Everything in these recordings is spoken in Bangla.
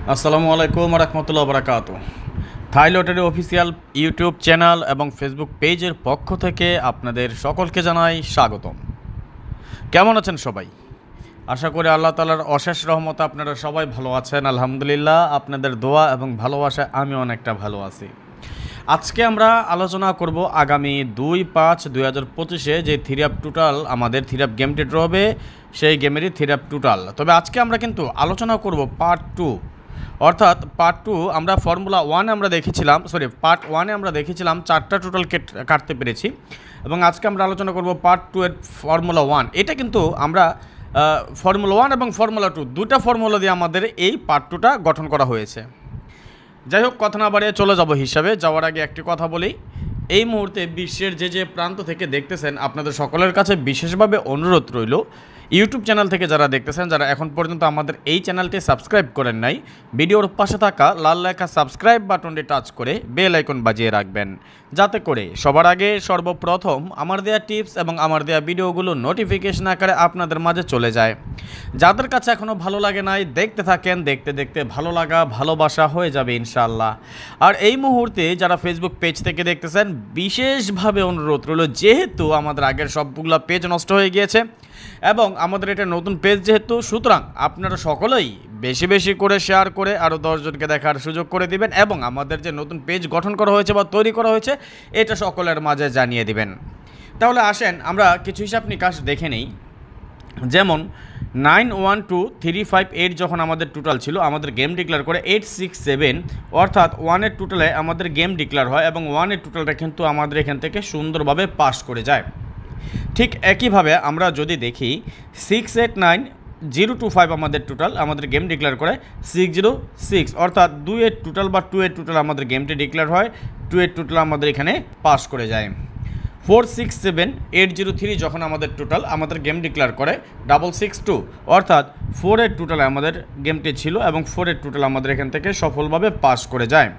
আসসালামু আলাইকুম রহমতুল্লাহ বরকাত। থাই লটারি অফিসিয়াল ইউটিউব চ্যানেল এবং ফেসবুক পেজের পক্ষ থেকে আপনাদের সকলকে জানাই স্বাগতম। কেমন আছেন সবাই? আশা করি আল্লাহ তাআলার অশেষ রহমতে আপনারা সবাই ভালো আছেন। আলহামদুলিল্লাহ, আপনাদের দোয়া এবং ভালোবাসায় আমি অনেকটা ভালো আছি। আজকে আমরা আলোচনা করব আগামী 2/5/2025 যে থ্রি আপ টোটাল আমাদের থ্রি আপ গেমটি ড্র হবে, সেই গেমেরই থ্রি আপ টোটাল। তবে আজকে আমরা কিন্তু আলোচনা করব পার্ট 2, অর্থাৎ পার্ট 2 আমরা ফর্মুলা 1 আমরা দেখেছিলাম, পার্ট 1-এ আমরা দেখেছিলাম 4টা টোটাল কাটতে পেরেছি, এবং আজকে আমরা আলোচনা করব পার্ট 2 এর ফর্মুলা 1। এটা কিন্তু আমরা ফর্মুলা 1 এবং ফর্মুলা 2 দুটা ফর্মুলা দিয়ে আমাদের এই পার্ট 2টা গঠন করা হয়েছে। যাই হোক, কথা না বাড়িয়ে চলে যাব হিসাবে। যাওয়ার আগে একটি কথা বলি, এই মুহূর্তে বিশ্বের যে প্রান্ত থেকে দেখতেছেন আপনাদের সকলের কাছে বিশেষভাবে অনুরোধ রইল, ইউটিউব চ্যানেল থেকে যারা দেখতেছেন, যারা এখন পর্যন্ত আমাদের এই চ্যানেলটি সাবস্ক্রাইব করেন নাই, ভিডিওর পাশে থাকা লাল লেখা সাবস্ক্রাইব বাটনটি টাচ করে বেল আইকন বাজিয়ে রাখবেন, যাতে করে সবার আগে সর্বপ্রথম আমার দেওয়া টিপস এবং আমার দেওয়া ভিডিওগুলো নোটিফিকেশন আকারে আপনাদের মাঝে চলে যায়। যাদের কাছে এখনও ভালো লাগে নাই, দেখতে থাকেন, দেখতে দেখতে ভালো লাগা ভালোবাসা হয়ে যাবে ইনশাআল্লাহ। আর এই মুহূর্তে যারা ফেসবুক পেজ থেকে দেখতেছেন, বিশেষভাবে অনুরোধ রইল, যেহেতু আমাদের আগের সবগুলো পেজ নষ্ট হয়ে গিয়েছে এবং আমাদের এটা নতুন পেজ যেহেতু, সুতরাং আপনারা সকলেই বেশি বেশি করে শেয়ার করে আরও 10 জনকে দেখার সুযোগ করে দিবেন, এবং আমাদের যে নতুন পেজ গঠন করা হয়েছে বা তৈরি করা হয়েছে এটা সকলের মাঝে জানিয়ে দিবেন। তাহলে আসেন আমরা কিছু হিসাব নিকাশ দেখে নেই। যেমন 912358 যখন আমাদের টোটাল ছিল, আমাদের গেম ডিক্লেয়ার করে 867, অর্থাৎ 1-এর টোটালে আমাদের গেম ডিক্লেয়ার হয় এবং 1-এর টোটালটা কিন্তু আমাদের এখান থেকে সুন্দরভাবে পাস করে যায়। ঠিক একইভাবে আমরা যদি দেখি 689025 আমাদের টোটাল, আমাদের গেম ডিক্লেয়ার করে 606, অর্থাৎ 2-এর টোটাল বা 2-এর টোটাল আমাদের গেমটি ডিক্লেয়ার হয়, 2-এর টোটাল আমাদের এখানে পাস করে যায়। 467803 যখন আমাদের টোটাল, আমাদের গেম ডিক্লেয়ার করে 662, অর্থাৎ 4-এর টোটালে আমাদের গেমটি ছিল এবং 4-এর টোটাল আমাদের এখান থেকে সফলভাবে পাস করে যায়।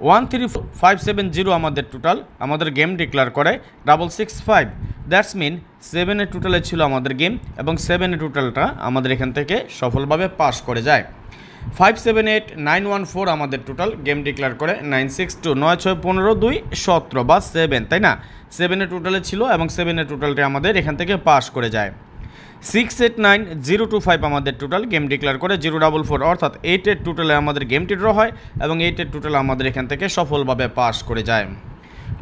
13570 আমাদের টোটাল, আমাদের গেম ডিক্লেয়ার করে 665, দ্যাটস মিন 7-এর টোটালে ছিল আমাদের গেম এবং 7-এর টোটালটা আমাদের এখান থেকে সফলভাবে পাস করে যায়। 578914 আমাদের টোটাল, গেম ডিক্লেয়ার করে 962, 9615 বা 7, তাই না? 7-এর টোটালে ছিল এবং 7-এর টোটালটা আমাদের এখান থেকে পাস করে যায়। 689025 আমাদের টোটাল, গেম ডিক্লেয়ার করে 044, অর্থাৎ 8-এর টোটালে আমাদের গেমটি ড্র হয় এবং 8-এর টোটাল আমাদের এখান থেকে সফলভাবে পাস করে যায়।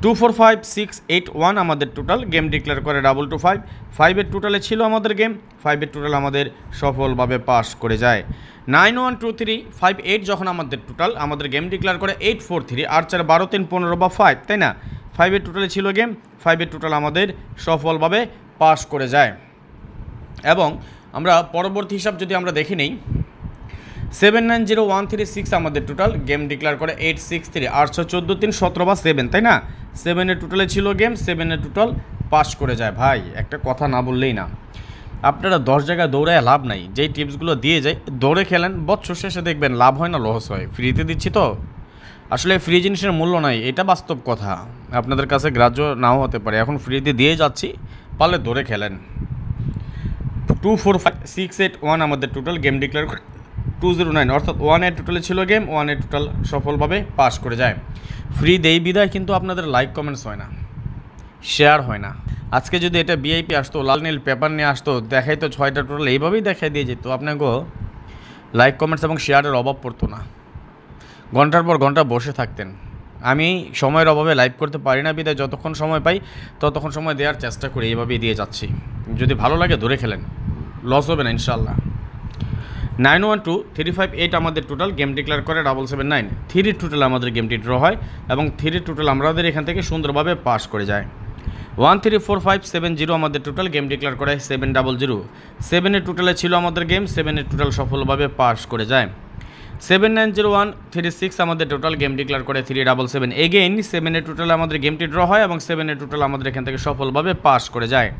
245681 আমাদের টোটাল, গেম ডিক্লেয়ার করে 225, 5-এর টোটালে ছিল আমাদের গেম, 5-এর টোটাল আমাদের সফলভাবে পাস করে যায়। 912358 যখন আমাদের টোটাল, আমাদের গেম ডিক্লেয়ার করে 843, 8 4 12 3 15 বা 5, তাই না? 5-এর টোটালে ছিল গেম, 5-এর টোটাল আমাদের সফলভাবে পাস করে যায়। এবং আমরা পরবর্তী হিসাব যদি আমরা দেখে নেই, 790136 আমাদের টোটাল, গেম ডিক্লেয়ার করে 863, 814 3 17 বা 7, তাই না? 7-এর টোটালে ছিল গেম, 7-এর টোটাল পাস করে যায়। ভাই একটা কথা না বললেই না, আপনারা 10 জায়গায় দৌড়ায় লাভ নাই। যেই টিপসগুলো দিয়ে যায় দৌড়ে খেলেন, বছর শেষে দেখবেন লাভ হয় না, লস হয়। ফ্রিতে দিচ্ছি তো, আসলে ফ্রি জিনিসের মূল্য নাই, এটা বাস্তব কথা। আপনাদের কাছে গ্রাহ্য নাও হতে পারে, এখন ফ্রিতে দিয়ে যাচ্ছি, পারলে দৌড়ে খেলেন। 245681 আমাদের টোটাল, গেম ডিক্লেয়ার করে 209, অর্থাৎ 1-এর টোটালে ছিল গেম, 1-এর টোটাল সফলভাবে পাস করে যায়। ফ্রি দেই বিদায় কিন্তু আপনাদের লাইক কমেন্টস হয় না, শেয়ার হয় না। আজকে যদি এটা ভিআইপি আসতো, লাল নীল পেপার নিয়ে আসতো, দেখাই তো 6টা টোটাল এইভাবেই দেখাই দিয়ে যেত, আপনাকে লাইক কমেন্টস এবং শেয়ারের অভাব পড়তো না, ঘন্টার পর ঘন্টা বসে থাকতেন। আমি সময়ের অভাবে লাইভ করতে পারি না বিদায় যতক্ষণ সময় পাই ততক্ষণ সময় দেওয়ার চেষ্টা করি, এইভাবেই দিয়ে যাচ্ছি। যদি ভালো লাগে ধরে খেলেন, লস হবে না ইনশাল্লাহ। 912358 আমাদের টোটাল, গেম ডিক্লেয়ার করে 779, 3-এর টোটাল আমাদের গেমটি ড্র হয় এবং 3-এর টোটাল আমাদের এখান থেকে সুন্দরভাবে পাস করে যায়। 134570 আমাদের টোটাল, গেম ডিক্লেয়ার করে 700, 7-এর টোটালে ছিল আমাদের গেম, 7-এর টোটাল সফলভাবে পাস করে যায়। 790136 আমাদের টোটাল, গেম ডিক্লেয়ার করে 377, এগেইন 7-এর টোটাল আমাদের গেমটি ড্র হয় এবং 7-এর টোটাল আমাদের এখান থেকে সফলভাবে পাস করে যায়।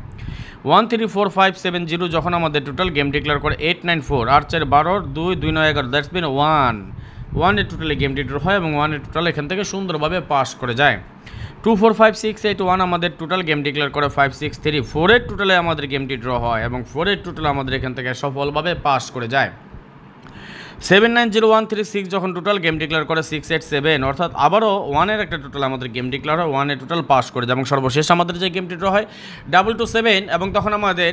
134570 যখন আমাদের টোটাল, গেম ডিক্লেয়ার করে 894, 8 4 12 2 2 9 11, দ্যাটস বিন 1-এর টোটালে গেমটি ড্র হয় এবং 1-এর টোটাল এখান থেকে সুন্দরভাবে পাস করে যায়। 245681 আমাদের টোটাল, গেম ডিক্লেয়ার করে 563, 4-এর টোটালে আমাদের গেমটি ড্র হয় এবং 4-এর টোটাল আমাদের এখান থেকে সফলভাবে পাস করে যায়। 790136 যখন টোটাল গেম ডিক্লেয়ার করে 687, অর্থাৎ আবারও 1-এর একটা টোটাল আমাদের গেম ডিক্লেয়ার হয়, 1-এ টোটাল পাস করে, যেমন সর্বশেষ আমাদের যে গেমটি ড্র হয় 227, এবং তখন আমাদের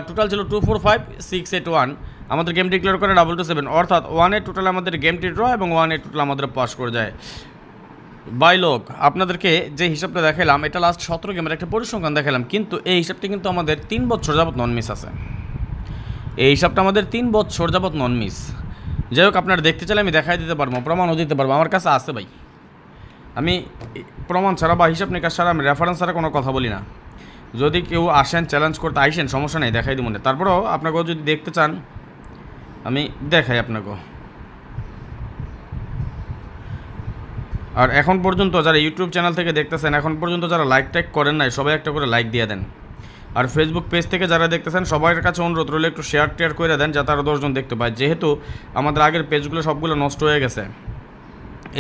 টোটাল ছিল 245681, আমাদের গেম ডিক্লেয়ার করে 227, অর্থাৎ 1-এ টোটাল আমাদের গেমটি ড্র এবং 1-এ টোটাল আমাদের পাস করে যায়। বাই লোক, আপনাদেরকে যে হিসাবটা দেখালাম এটা লাস্ট 17 গেমের একটা পরিসংখ্যান দেখালাম, কিন্তু এই হিসাবটি কিন্তু আমাদের 3 বছর যাবত নন মিস আছে। এই হিসাবটা আমাদের 3 বছর যাবত নন মিস। যাই হোক, আপনারা দেখতে চাইলে আমি দেখাই দিতে পারবো, প্রমাণও দিতে পারবো, আমার কাছে আছে ভাই। আমি প্রমাণ ছাড়া বা হিসাব নিকাশ ছাড়া, আমি রেফারেন্স ছাড়া কোনো কথা বলি না। যদি কেউ আসেন চ্যালেঞ্জ করতে আইসেন, সমস্যা নেই, দেখাই দিব না। তারপরেও আপনাকেও যদি দেখতে চান আমি দেখাই আপনাকেও। আর এখন পর্যন্ত যারা ইউটিউব চ্যানেল থেকে দেখতেছেন, এখন পর্যন্ত যারা লাইক টাইক করেন নাই, সবাই একটা করে লাইক দিয়ে দেন। আর ফেসবুক পেজ থেকে যারা দেখতেছেন সবার কাছে অনুরোধ রইল একটু শেয়ার টেয়ার করে দেন, যাতে আরও 10 জন দেখতে পায়। যেহেতু আমাদের আগের পেজগুলো সবগুলো নষ্ট হয়ে গেছে,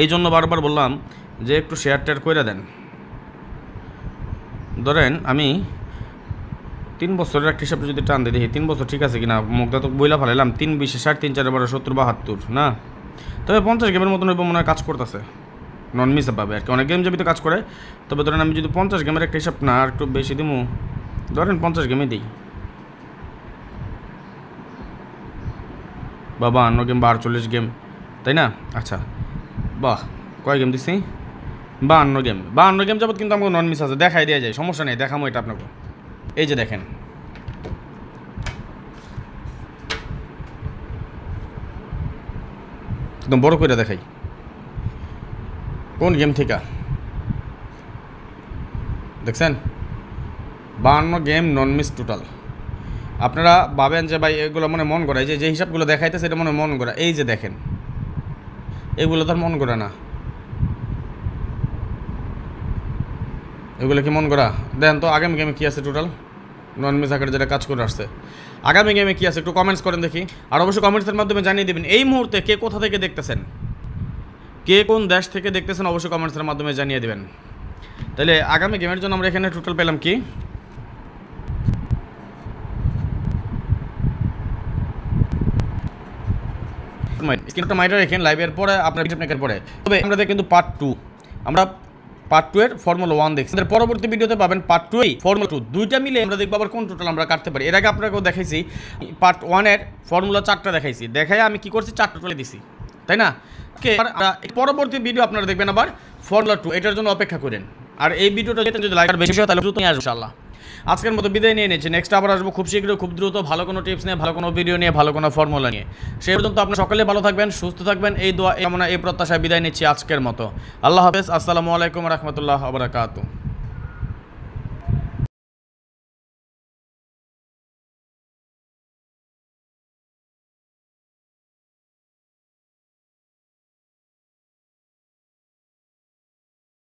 এই জন্য বারবার বললাম যে একটু শেয়ার টেয়ার করে দেন। ধরেন আমি 3 বছরের একটা হিসাব যদি টান দিয়ে দেখি 3 বছর ঠিক আছে কিনা, মুখটা তো বইলা ফেলাইলাম। 3 20 60 3 4 12 70 72 না, তবে 50 গেমের মতন মনে হয় কাজ করতেছে, নন মিস পাবে আর কি। অনেক গেম যাবি তো কাজ করে, তবে ধরেন আমি যদি 50 গেমের একটা হিসাব না আর একটু বেশি দিমু, ধরেন 50 গেমে দিই বা 52 গেম বা 48 গেম, তাই না? আচ্ছা বাহ, কয় গেম দিচ্ছি? 52 গেম। 52 গেম যাবত কিন্তু আমাকে নন মিস আছে, দেখাই দেওয়া যায়, সমস্যা নেই, দেখামো এটা আপনাকে। এই যে দেখেন, একদম বড় করে দেখাই কোন গেম থেকে দেখছেন। 52 গেম নন মিস টোটাল। আপনারা ভাবেন যে ভাই এগুলো মনে মন করা, যে হিসাবগুলো দেখাইতেছে এটা মনে মন করা, এই যে দেখেন এগুলো তার মন করা না, এগুলো কি মন করা? দেন তো আগামী গেমে কী আছে টোটাল নন মিস আকারে যেটা কাজ করে আসছে, আগামী গেমে কী আছে একটু কমেন্টস করেন দেখি। আর অবশ্যই কমেন্টসের মাধ্যমে জানিয়ে দেবেন এই মুহূর্তে কে কোথা থেকে দেখতেছেন, কে কোন দেশ থেকে দেখতেছেন, অবশ্যই কমেন্টসের মাধ্যমে জানিয়ে দেবেন। তাহলে আগামী গেমের জন্য আমরা এখানে টোটাল পেলাম কি, স্ক্রিনটা মাইটা রেখেন লাইভের পরে আপনার ভিডিওর পরে। তবে আমরা কিন্তু পার্ট 2, আমরা পার্ট 2 এর ফর্মুলা 1 দেখছি, পরবর্তী ভিডিওতে পাবেন পার্ট 2 এই ফর্মুলা 2, দুইটা মিলে আমরা দেখব আবার কোন টোটাল আমরা কাটতে পারি। এর আগে আপনাকেও দেখাইছি পার্ট 1 এর ফর্মুলা 4টা দেখাইছি, দেখাই আমি কি করছি 4 টোটালে দিছি, তাই না? পরবর্তী ভিডিও আপনারা দেখবেন আবার ফর্মুলা 2, এটার জন্য অপেক্ষা করেন। আর এই ভিডিওটা যদি লাইক আর বেশি হয় তাহলে দ্রুত নিয়ে আসবো ইনশাআল্লাহ। আজকের মতো বিদায় নিয়ে নিচ্ছি, নেক্সট আবার আসবো খুব শীঘ্রই, খুব দ্রুত, ভালো কোনো টিপস নিয়ে, ভালো কোনো ভিডিও নিয়ে, ভালো কোনো ফর্মুলা নিয়ে। সেই পর্যন্ত আপনারা সকলে ভালো থাকবেন, সুস্থ থাকবেন, এই দোয়া এই প্রত্যাশায় বিদায় নিচ্ছি আজকের মতো। আল্লাহ হাফেজ, আসসালামু আলাইকুম রহমতুল্লাহ ওয়া বারাকাতুহু।